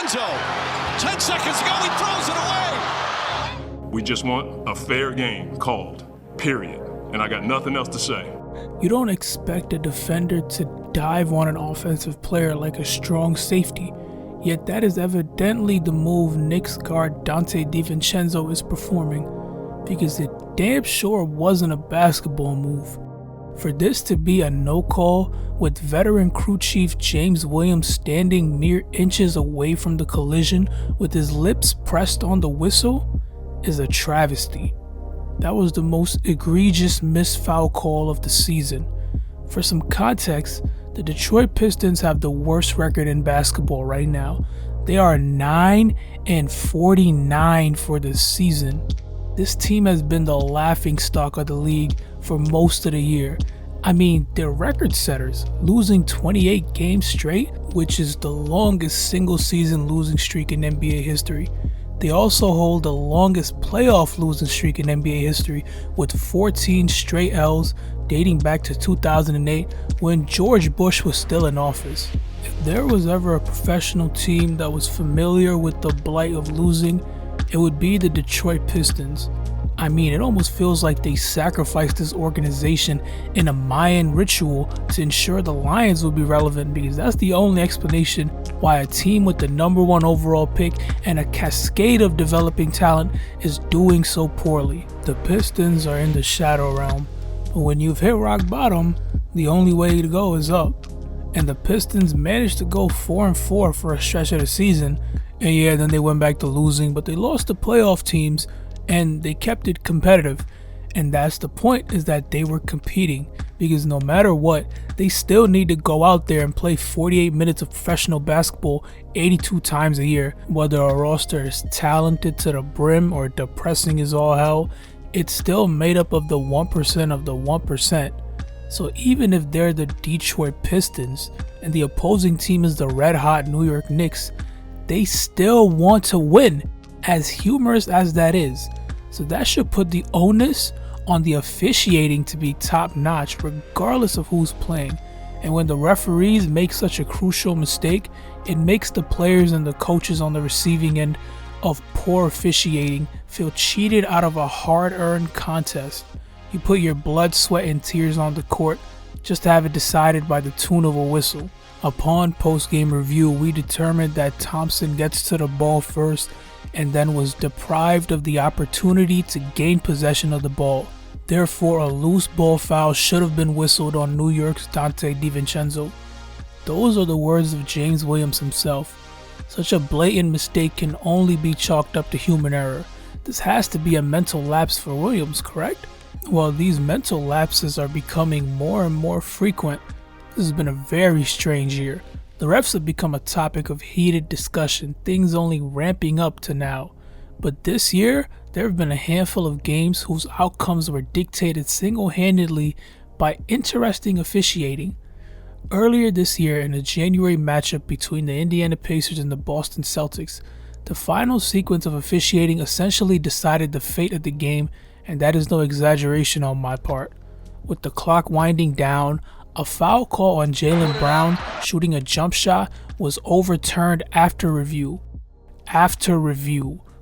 DiVincenzo. 10 seconds to go, he throws it away. We just want a fair game called, period. And I got nothing else to say. You don't expect a defender to dive on an offensive player like a strong safety, yet that is evidently the move Knicks guard Dante DiVincenzo is performing, because it damn sure wasn't a basketball move. For this to be a no call with veteran crew chief James Williams standing mere inches away from the collision with his lips pressed on the whistle is a travesty. That was the most egregious missed foul call of the season. For some context, the Detroit Pistons have the worst record in basketball right now. They are 9-49 for the season. This team has been the laughingstock of the league for most of the year. I mean, they're record setters, losing 28 games straight, which is the longest single season losing streak in NBA history. They also hold the longest playoff losing streak in NBA history with 14 straight L's dating back to 2008 when George Bush was still in office. If there was ever a professional team that was familiar with the blight of losing, it would be the Detroit Pistons. I mean, it almost feels like they sacrificed this organization in a Mayan ritual to ensure the Lions would be relevant, because that's the only explanation why a team with the #1 overall pick and a cascade of developing talent is doing so poorly. The Pistons are in the shadow realm, but when you've hit rock bottom, the only way to go is up. And the Pistons managed to go 4-4 for a stretch of the season, and yeah, then they went back to losing, but they lost to playoff teams and they kept it competitive. And that's the point, is that they were competing, because no matter what, they still need to go out there and play 48 minutes of professional basketball 82 times a year. Whether a roster is talented to the brim or depressing as all hell, it's still made up of the 1% of the 1%. So even if they're the Detroit Pistons and the opposing team is the red hot New York Knicks, they still want to win, as humorous as that is. So that should put the onus on the officiating to be top notch regardless of who's playing. And when the referees make such a crucial mistake, it makes the players and the coaches on the receiving end of poor officiating feel cheated out of a hard-earned contest. You put your blood, sweat, and tears on the court just to have it decided by the tune of a whistle. Upon post-game review, we determined that Thompson gets to the ball first and then was deprived of the opportunity to gain possession of the ball. Therefore, a loose ball foul should have been whistled on New York's Dante DiVincenzo. Those are the words of James Williams himself. Such a blatant mistake can only be chalked up to human error. This has to be a mental lapse for Williams, correct? Well, these mental lapses are becoming more and more frequent. This has been a very strange year. The refs have become a topic of heated discussion, things only ramping up to now. But this year, there have been a handful of games whose outcomes were dictated single-handedly by interesting officiating. Earlier this year, in a January matchup between the Indiana Pacers and the Boston Celtics, the final sequence of officiating essentially decided the fate of the game, and that is no exaggeration on my part. With the clock winding down, a foul call on Jaylen Brown shooting a jump shot was overturned after review.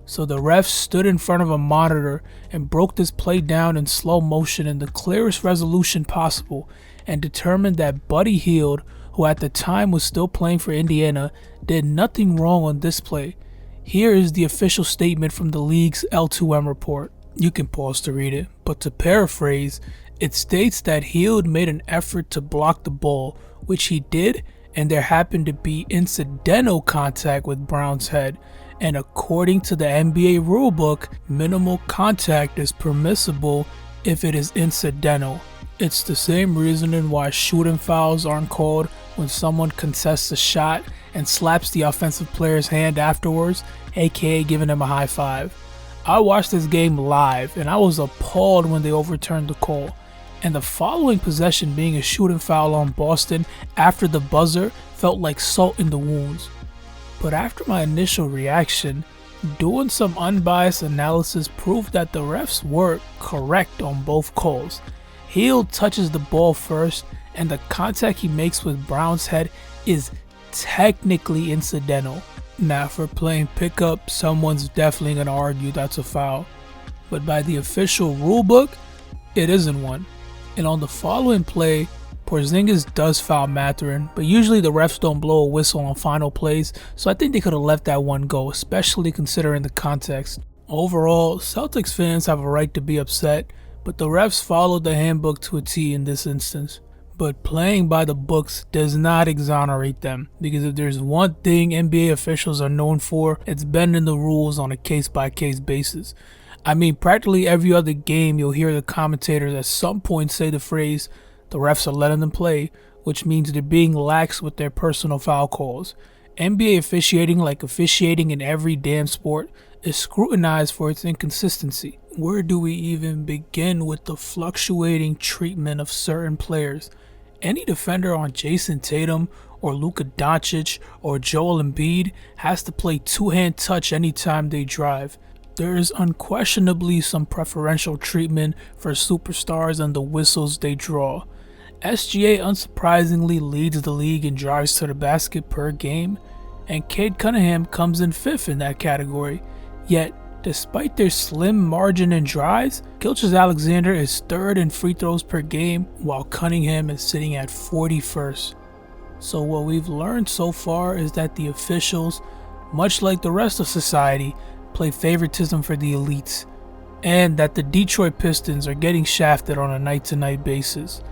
So the refs stood in front of a monitor and broke this play down in slow motion in the clearest resolution possible and determined that Buddy Hield, who at the time was still playing for Indiana, did nothing wrong on this play. Here is the official statement from the league's L2M report. You can pause to read it, but to paraphrase, it states that Hield made an effort to block the ball, which he did, and there happened to be incidental contact with Brown's head. And according to the NBA Rulebook, minimal contact is permissible if it is incidental. It's the same reasoning why shooting fouls aren't called when someone contests a shot and slaps the offensive player's hand afterwards, aka giving him a high five. I watched this game live and I was appalled when they overturned the call. And the following possession being a shooting foul on Boston after the buzzer felt like salt in the wounds. But after my initial reaction, doing some unbiased analysis proved that the refs were correct on both calls. Hield touches the ball first, and the contact he makes with Brown's head is technically incidental. Now, for playing pickup, someone's definitely going to argue that's a foul. But by the official rulebook, it isn't one. And on the following play, Porzingis does foul Mathurin, but usually the refs don't blow a whistle on final plays, so I think they could have let that one go, especially considering the context. Overall, Celtics fans have a right to be upset, but the refs followed the handbook to a T in this instance. But playing by the books does not exonerate them, because if there's one thing NBA officials are known for, it's bending the rules on a case-by-case basis. I mean, practically every other game you'll hear the commentators at some point say the phrase, "The refs are letting them play," which means they're being lax with their personal foul calls. NBA officiating, like officiating in every damn sport, is scrutinized for its inconsistency. Where do we even begin with the fluctuating treatment of certain players? Any defender on Jason Tatum or Luka Doncic or Joel Embiid has to play two-hand touch anytime they drive. There is unquestionably some preferential treatment for superstars and the whistles they draw. SGA unsurprisingly leads the league in drives to the basket per game, and Cade Cunningham comes in 5th in that category. Yet, despite their slim margin in drives, Gilgeous-Alexander is 3rd in free throws per game, while Cunningham is sitting at 41st. So what we've learned so far is that the officials, much like the rest of society, play favoritism for the elites, and that the Detroit Pistons are getting shafted on a night-to-night basis.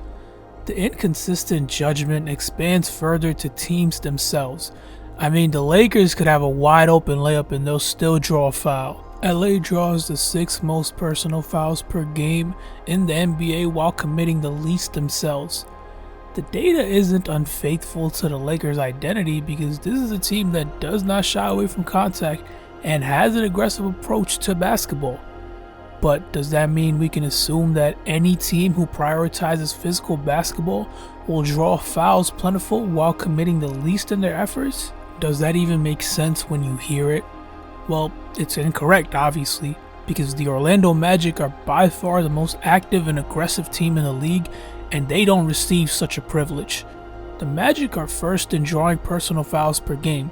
The inconsistent judgment expands further to teams themselves. I mean, the Lakers could have a wide open layup and they'll still draw a foul. LA draws the 6th most personal fouls per game in the NBA while committing the least themselves. The data isn't unfaithful to the Lakers' identity, because this is a team that does not shy away from contact and has an aggressive approach to basketball. But does that mean we can assume that any team who prioritizes physical basketball will draw fouls plentiful while committing the least in their efforts? Does that even make sense when you hear it? Well, it's incorrect, obviously, because the Orlando Magic are by far the most active and aggressive team in the league, and they don't receive such a privilege. The Magic are 1st in drawing personal fouls per game.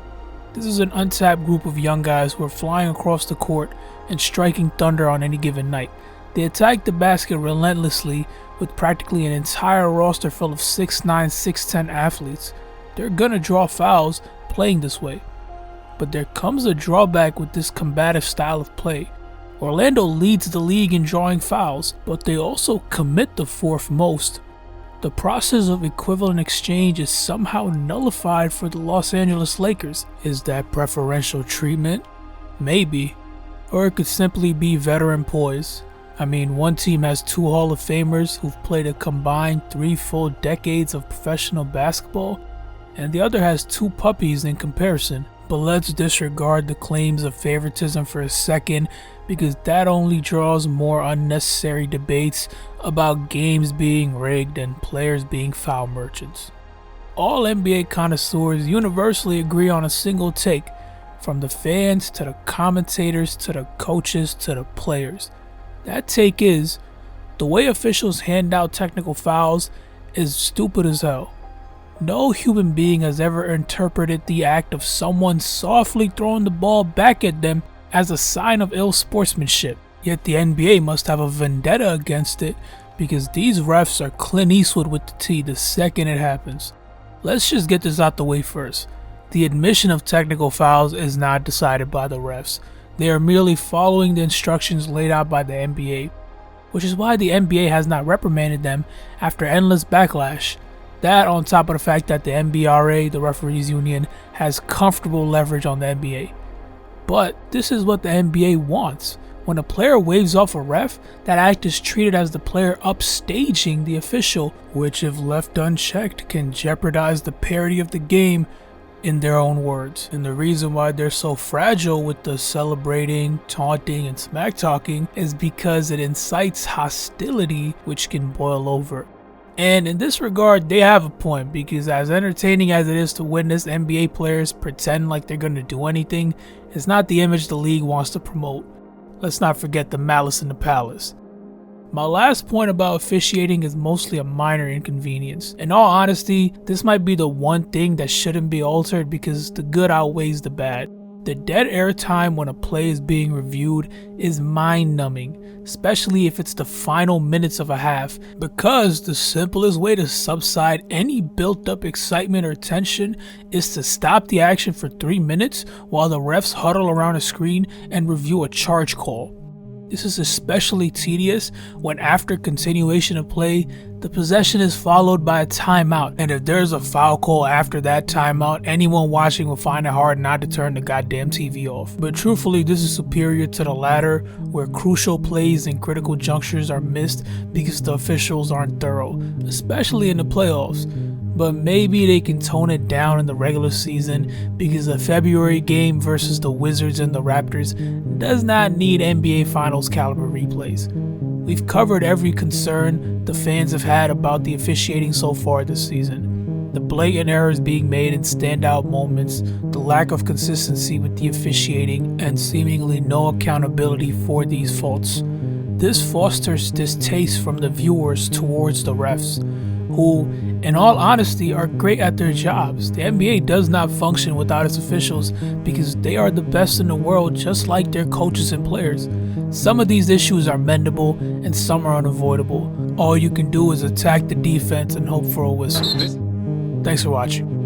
This is an untapped group of young guys who are flying across the court and striking thunder on any given night. They attack the basket relentlessly with practically an entire roster full of 6'9", 6'10" athletes. They're gonna draw fouls playing this way. But there comes a drawback with this combative style of play. Orlando leads the league in drawing fouls, but they also commit the 4th most. The process of equivalent exchange is somehow nullified for the Los Angeles Lakers. Is that preferential treatment? Maybe. Or it could simply be veteran poise. I mean, one team has 2 Hall of Famers who've played a combined 3 full decades of professional basketball, and the other has 2 puppies in comparison. But let's disregard the claims of favoritism for a second, because that only draws more unnecessary debates about games being rigged and players being foul merchants. All NBA connoisseurs universally agree on a single take, from the fans to the commentators to the coaches to the players. That take is, the way officials hand out technical fouls is stupid as hell. No human being has ever interpreted the act of someone softly throwing the ball back at them as a sign of ill sportsmanship. Yet the NBA must have a vendetta against it, because these refs are Clint Eastwood with the T the second it happens. Let's just get this out the way first. The admission of technical fouls is not decided by the refs. They are merely following the instructions laid out by the NBA, which is why the NBA has not reprimanded them after endless backlash. That on top of the fact that the NBRA, the referees union, has comfortable leverage on the NBA. But this is what the NBA wants. When a player waves off a ref, that act is treated as the player upstaging the official, which if left unchecked can jeopardize the parity of the game, in their own words. And the reason why they're so fragile with the celebrating, taunting, and smack talking is because it incites hostility, which can boil over. And in this regard, they have a point, because as entertaining as it is to witness NBA players pretend like they're going to do anything, it's not the image the league wants to promote. Let's not forget the malice in the palace. My last point about officiating is mostly a minor inconvenience. In all honesty, this might be the one thing that shouldn't be altered because the good outweighs the bad. The dead air time when a play is being reviewed is mind-numbing, especially if it's the final minutes of a half, because the simplest way to subside any built-up excitement or tension is to stop the action for 3 minutes while the refs huddle around a screen and review a charge call. This is especially tedious when after continuation of play, the possession is followed by a timeout, and if there's a foul call after that timeout, anyone watching will find it hard not to turn the goddamn TV off. But truthfully, this is superior to the latter, where crucial plays and critical junctures are missed because the officials aren't thorough, especially in the playoffs. But maybe they can tone it down in the regular season because a February game versus the Wizards and the Raptors does not need NBA Finals caliber replays. We've covered every concern the fans have had about the officiating so far this season. The blatant errors being made in standout moments, the lack of consistency with the officiating, and seemingly no accountability for these faults. This fosters distaste from the viewers towards the refs, who, in all honesty, are great at their jobs. The NBA does not function without its officials because they are the best in the world, just like their coaches and players. Some of these issues are mendable and some are unavoidable. All you can do is attack the defense and hope for a whistle. Thanks for watching.